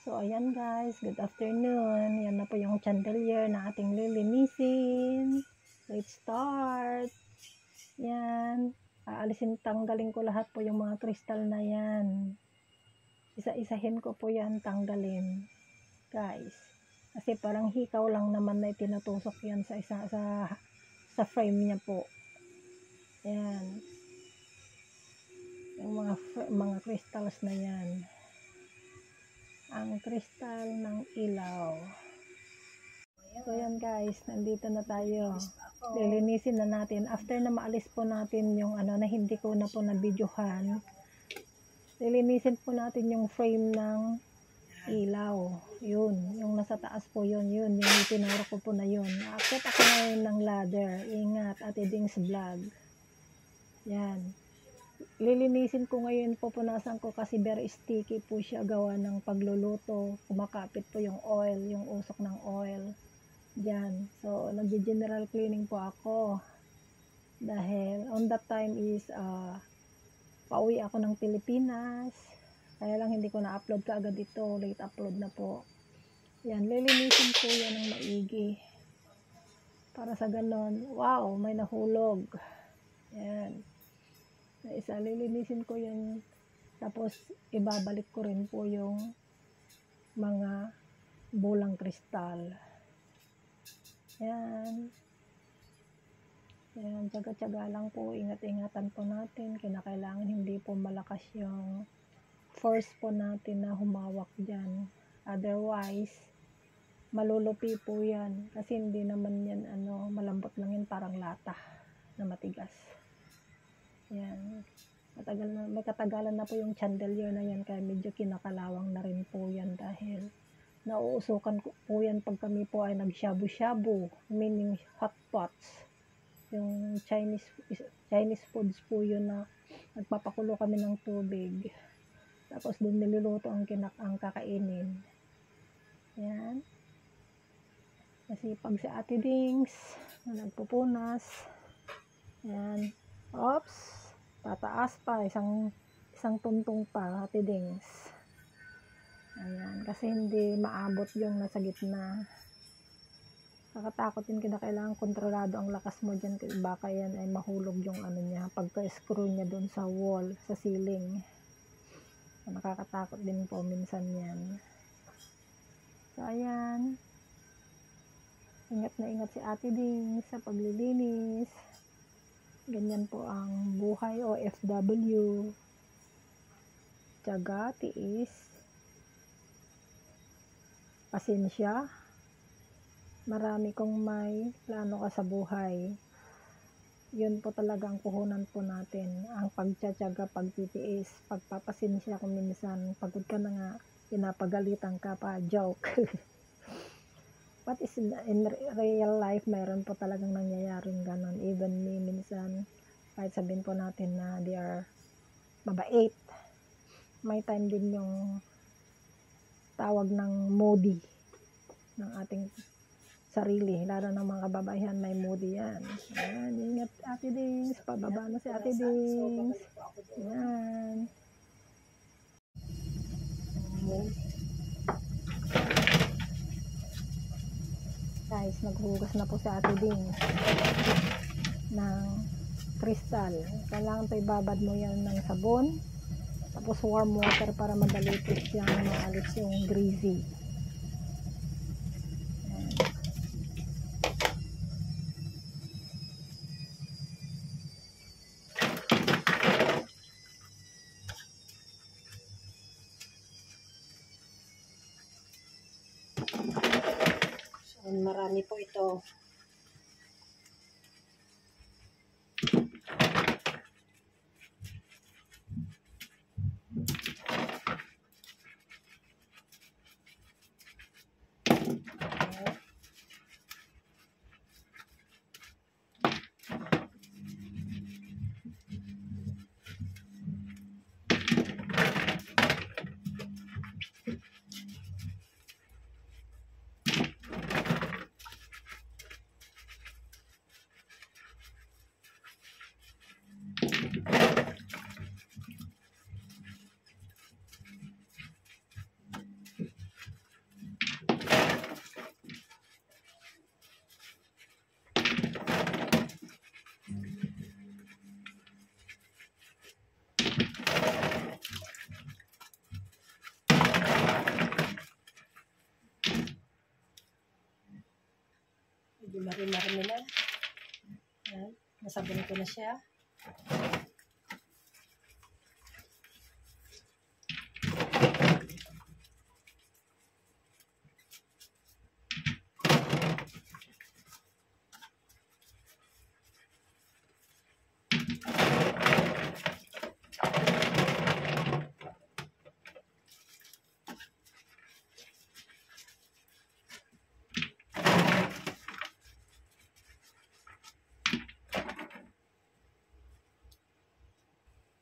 So, ayan guys, good afternoon. Yan na po yung chandelier na ating lilinisin. Let's start. Yan. Tanggalin ko lahat po yung mga kristal na yan. Isa-isahin ko po yan, tanggalin. Guys. Kasi parang hikaw lang naman na tinatusok yan sa frame niya po. Yan. Yung mga crystals na yan. Ang kristal ng ilaw. So yan guys, nandito na tayo. Lilinisin na natin. After na maalis po natin yung na hindi ko na po na-videohan, lilinisin po natin yung frame ng ilaw. Yun, yung nasa taas po yun. Yung itinuro ko po na yun. Akit ako ngayon ng ladder. Ingat, Ate Ding's Vlog. Yan. Lilinisin ko ngayon, pupunasan ko kasi very sticky po siya gawa ng pagluluto. Kumakapit po yung oil, yung usok ng oil. Diyan. So, nag-general cleaning po ako. Dahil on that time is pauwi ako ng Pilipinas. Kaya lang hindi ko na-upload kaagad ito. Late upload na po. Yan, lilinisin ko yan ng maigi. Para sa ganon, wow, may nahulog. Yan. Isa, lilinisin ko yan. Tapos, ibabalik ko rin po yung mga bulang kristal. Yan. Yan, tsaga-tsaga lang po. Ingat-ingatan po natin. Kinakailangan hindi po malakas yung force po natin na humawak dyan. Otherwise, malulupi po yan. Kasi hindi naman yan, malambot lang yan, parang lata na matigas. Yan. May katagalan na po yung chandelier na yan, kaya medyo kinakalawang na rin po yan dahil nauusukan po yan pag kami po ay nag-shabu-shabu, meaning hot pots. Yung Chinese foods po yun na nagpapakulo kami ng tubig. Tapos doon niluluto ang kakainin. Yan. Kasi pag si Ate Dings na nagpupunas, yan. Oops. Tataas pa, isang tuntong pa, Ate Dings. Ayan, kasi hindi maabot yung nasa gitna. Nakatakot din, kailangan kontrolado ang lakas mo dyan, baka yan ay mahulog yung niya, pagka-screw niya doon sa wall, sa ceiling. Nakakatakot din po minsan yan. So, ayan. Ingat na ingat si Ate Dings sa paglilinis. Ganyan po ang buhay OFW. Tiyaga, tiis, pasensya. Marami kong may plano ka sa buhay. Yun po talaga ang puhunan po natin. Ang pagtsatsaga, pagtitiis, pagpapasensya kung minsan pagod ka na nga, pinapagalitan ka pa, joke. But in real life, mayroon po talagang nangyayaring ganon. Even me, minsan, kahit sabihin po natin na they are mabait, may time din yung tawag ng moody ng ating sarili. Lalo ng mga kababaihan, may moody yan. Ayan, ingat Ate Dings. Pababa na si Ate Dings. Ayan. Guys, naghugas na po si Ate Dings ng kristal. Kailangan pa ibabad mo yan ng sabon, tapos warm water para madali po siyang maalis yung greasy. Marami po ito. marami na. Yan. Nasabon ko na siya.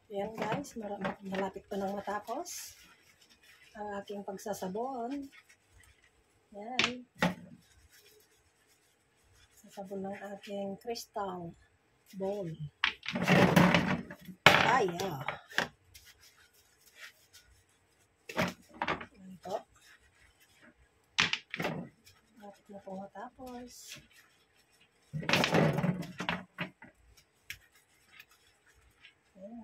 Ayan guys, malapit pa nang matapos ang aking pagsasabon. Ayan. Sasabon ng aking crystal bowl. Ayan po. Malapit na po matapos. Ayan.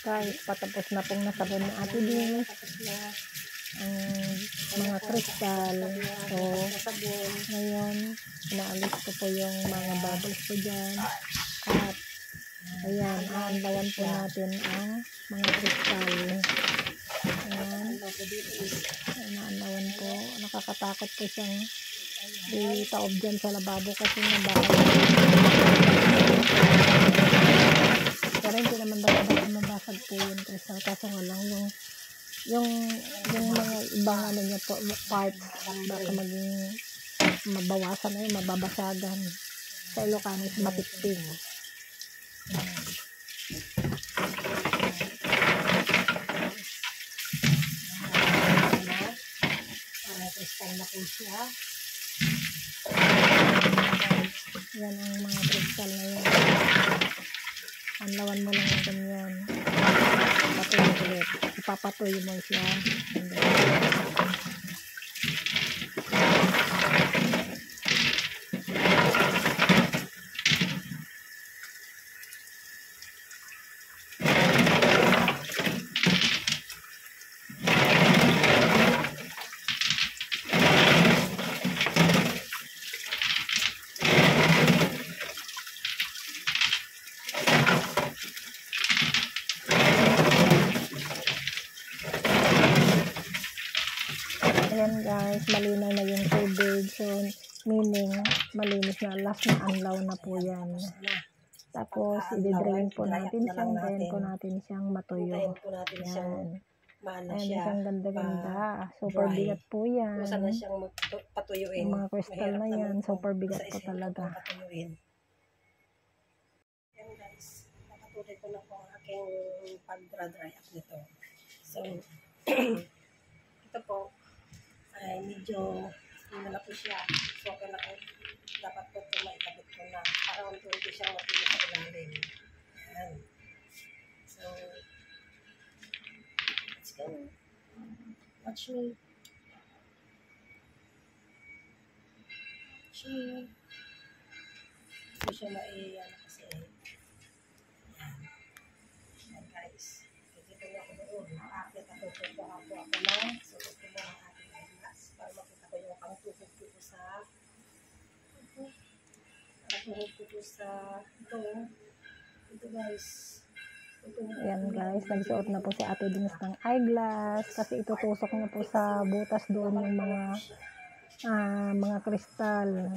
Guys, patapos na pong nasabon ni Ate Ding ang mga kristal. So, ngayon, inaalis ko po yung mga bubbles ko dyan. At, ayan, aanlawan po natin ang mga kristal. Ayan, inaanlawan po. Nakakatakot po siyang itaob dyan sa lababo kasi nga bakit. Pero hindi naman daw mabasag po yun kristal. Kaso nga lang yung mga ibang ano niya po, parts baka maging mabawasan na yun, mababasagan. Sa Ilocano is matipping. Kristal na po siya. Yan ang mga kristal na yan. Anlawan mo lang yung ganyan. Patuloy ulit. Ipapatuloy mo siya. Ayan guys, malinaw na yung tubig. So, meaning, malinis na. Last na anlaw na po yan. Tapos, i-drain po natin siyang, drain po natin siyang matuyo. Ayan. Ayan, isang ganda-ganda. Super bigat po yan. Sana siyang patuyuin. Yung mga crystal na yan, super bigat po talaga. Yan guys, nakatuloy ko na po ang aking pag-dry up nito. So, ito po, ay medyo hindi na po siya. So, okay na po. Dapat po ito maikabit ko na. Para unti-unti siyang matuloy sa ilalim. Ayan. So, let's go. Watch me. Watch me. Hindi siya maiyan kasi. Ayan. Ayan guys. Dito na ako doon. Aakit ako po ako lang. So, gusto mo ang aking eyeglass para makita ko yung pangtuhog ko sa ito guys. Ayan guys, nagsuot na po si Ate Dings ng eyeglass kasi itutusok niya po sa butas doon yung mga kristal.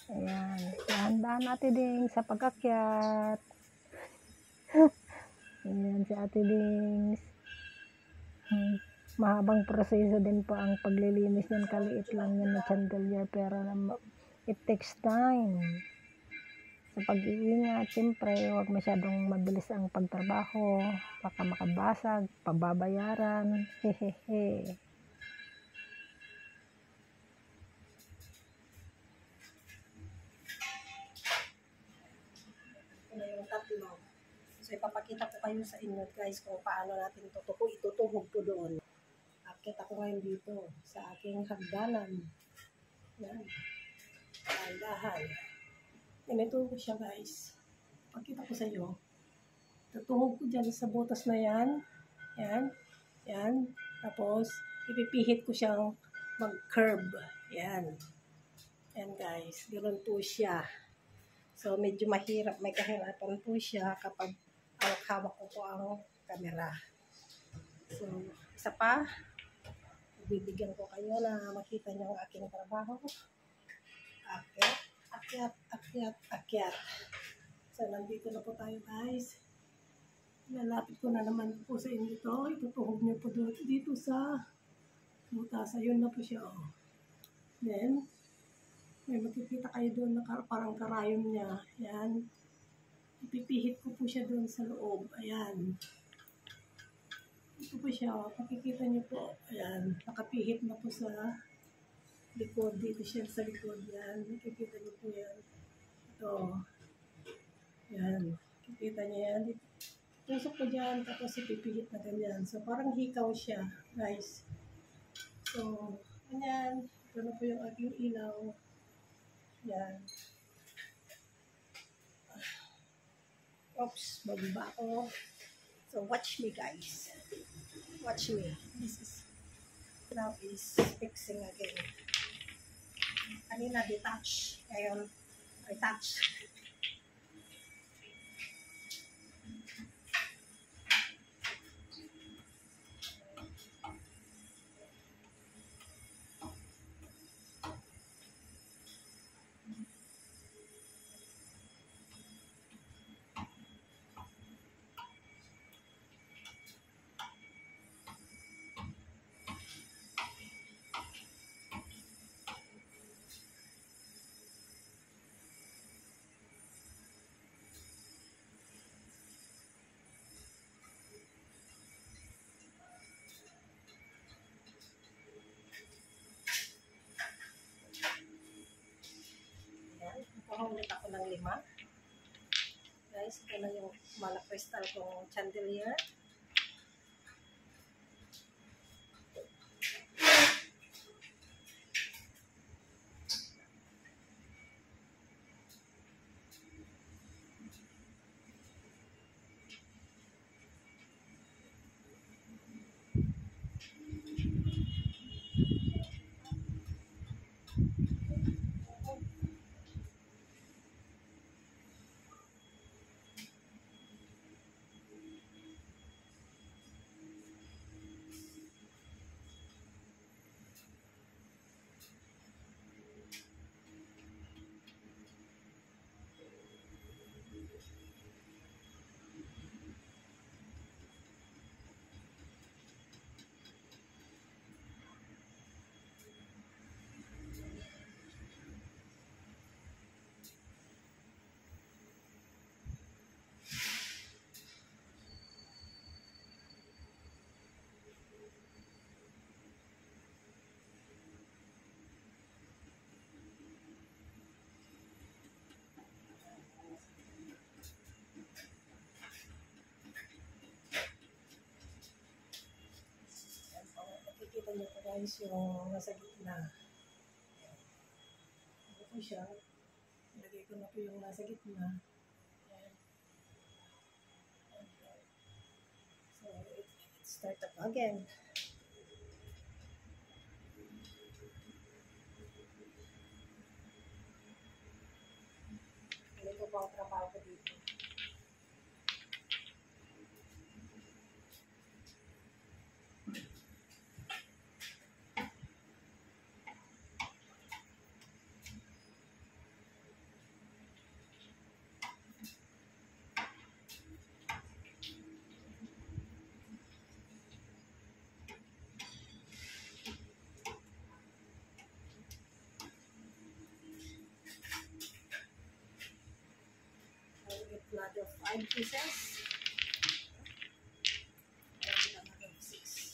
Ayan, dahan-dahan Ate Dings sa pag-akyat. Ayan si Ate Dings. Mahabang proseso din po ang paglilinis niyan, kaliit lang yan na chandelier pero it takes time. Sa pag-iingat, siyempre, huwag masyadong mabilis ang pagtrabaho, baka makabasag, pababayaran, hehehe. Ito na yung tatlo. So, ipapakita ko kayo sa inyo guys kung paano natin itutuhog po doon. Akit ako ngayon dito sa aking hagdanan. Yan. Dahan. Ganito ko siya guys. Pakita ko sa iyo. Tutuhog ko dyan sa butas na yan. Yan. Yan. Tapos, ipipihit ko siyang mag-curve. Yan. Yan guys. Ganoon po siya. So, medyo mahirap. May kahirapan po siya kapag hawak ko po ang camera. So, isa pa. Bibigyan ko kayo na makita niyo ang aking trabaho. Akyat, akyat, akyat, akyat. So, nandito na po tayo guys. Lalapit ko na naman po sa inyo ito. Itutuhog niyo po dito sa butas. Ayun na po siya. Oh. Then, may makikita kayo doon na parang karayom niya. Ayan. Ipipihit ko po siya doon sa loob. Ayan. Ito po siya. Makikita niyo po. Ayan. Nakapihit na po sa likod. Dito siya sa likod. Ayan. Makikita niyo po yan. Ito. Ayan. Makikita niyo yan. Tusok ko dyan. Tapos ipipihit na ganyan. So, parang hikaw siya. Guys. So, ganyan. Ito na po yung aking ilaw. Yan. Oops, bababa ako. So, watch me guys. Watch me. This is, now is fixing again. Kanina detach. Ngayon, retouch. Ulit ako ng 5. Guys, ito na yung mala crystal kong chandelier. Nakikita niyo po guys yung nasa gitna. Ito po siya. Ilagay ko na po yung nasa gitna. Ayan. So, let's start up again. Ito po ang trabaho ko dito. 5 pieces. Ayan lang natin 6.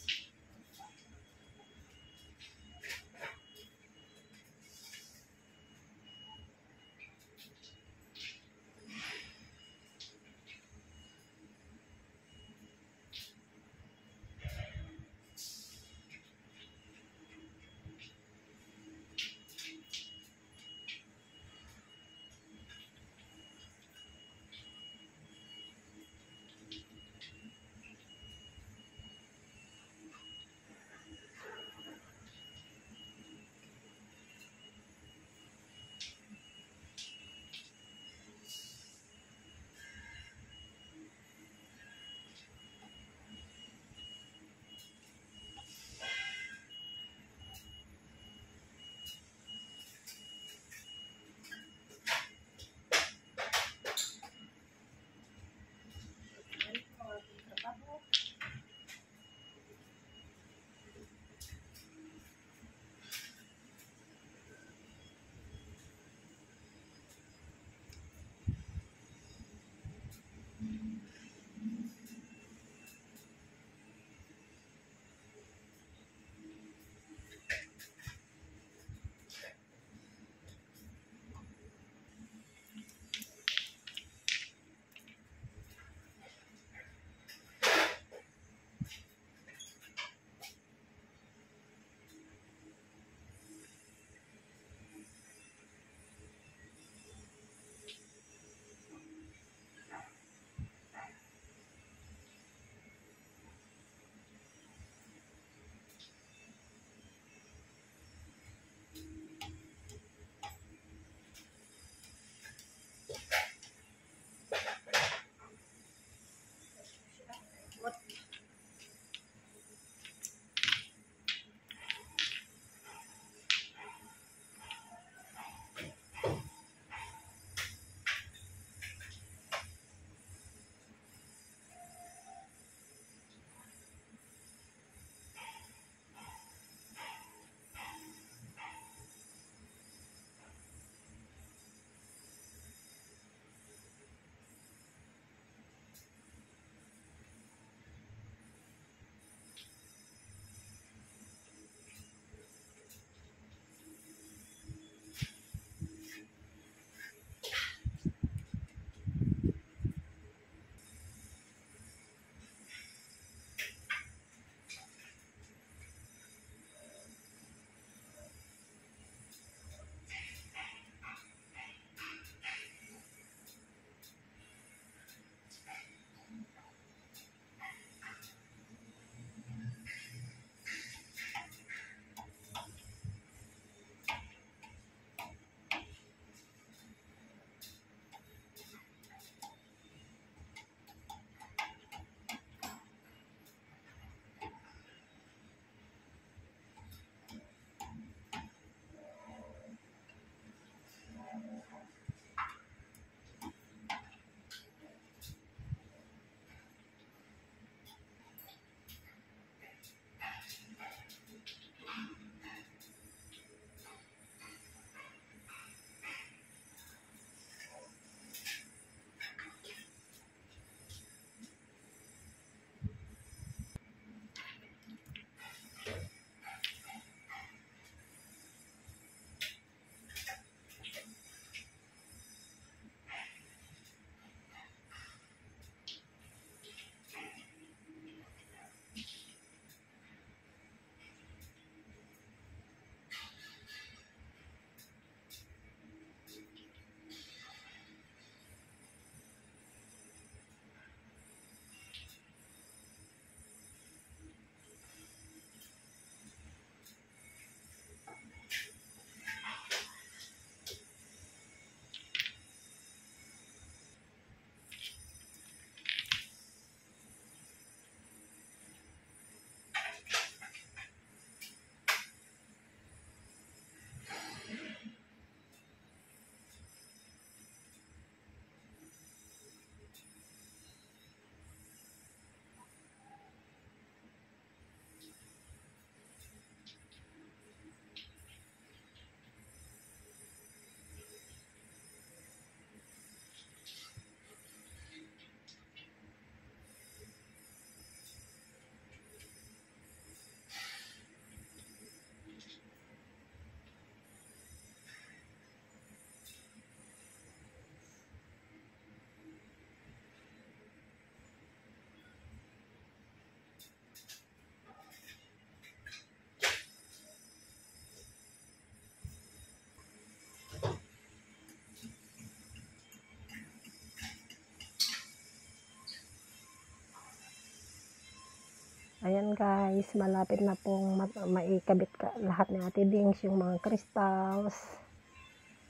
Ayan guys, malapit na pong maikabit lahat ni Ate Dings yung mga crystals.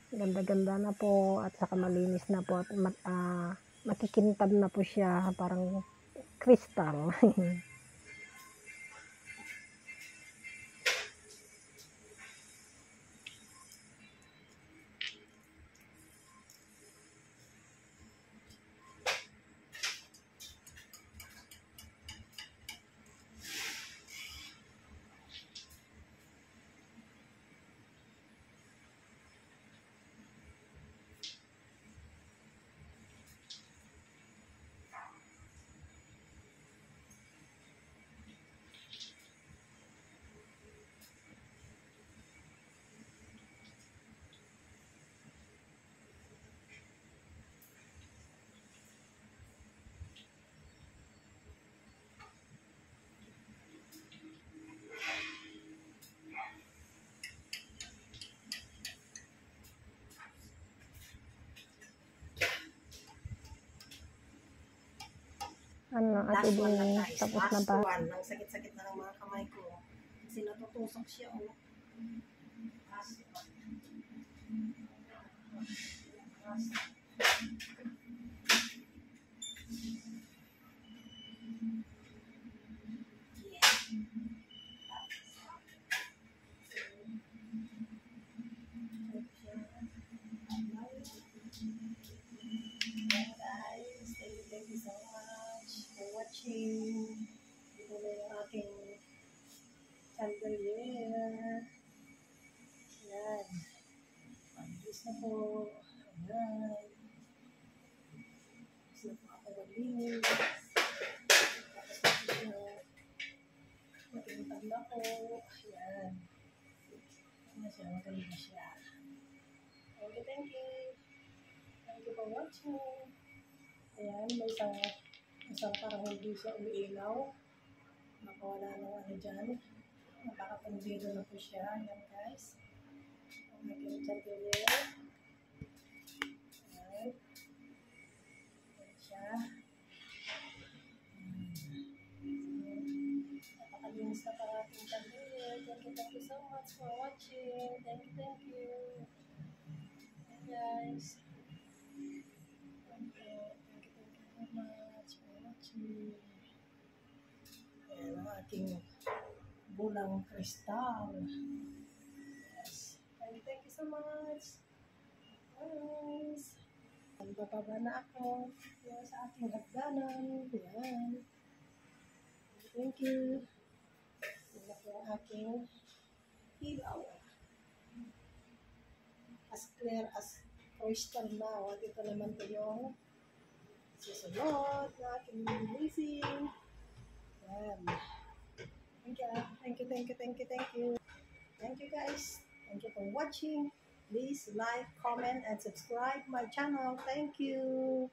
Ganda-ganda na po at saka malinis na po at makikintab na po siya parang crystal. Ano, Ate Last one na Dings, guys. tapos na Last ba? one. Ang sakit-sakit na ng mga kamay ko. Kasi natutusok siya. Oh. Last one. Last one. Guys, thank you so much for watching. Ito na yung aking chandelier. Yan. Pag-is na po. Ayan. Is na po ako mag-linis. Tapos na po siya. Matintag na po. Ayan. Ayan na siya. Magaling na siya. Thank you, thank you. Thank you for watching. Ayan, may isang parang hindi siya umiilaw. Nakawala ng ano dyan. Nakakapang-zero na po siya. Ayan guys. Ang aking chandelier. Ayan. Ayan siya. Napakalinis na parang aking chandelier. Thank you so much for watching. Thank you. Ayan guys. Thank you so much for watching. Ayan ang aking bulang kristal. Yes. Thank you so much. Guys. Bababa na ako. Yan sa aking hagdanan. Yan. Thank you. Yan na po ang aking ilaw. As clear as crystal now. At ito naman po yung susunod na aking linisin. Yan. Thank you. Thank you guys. Thank you for watching. Please like, comment, and subscribe my channel. Thank you.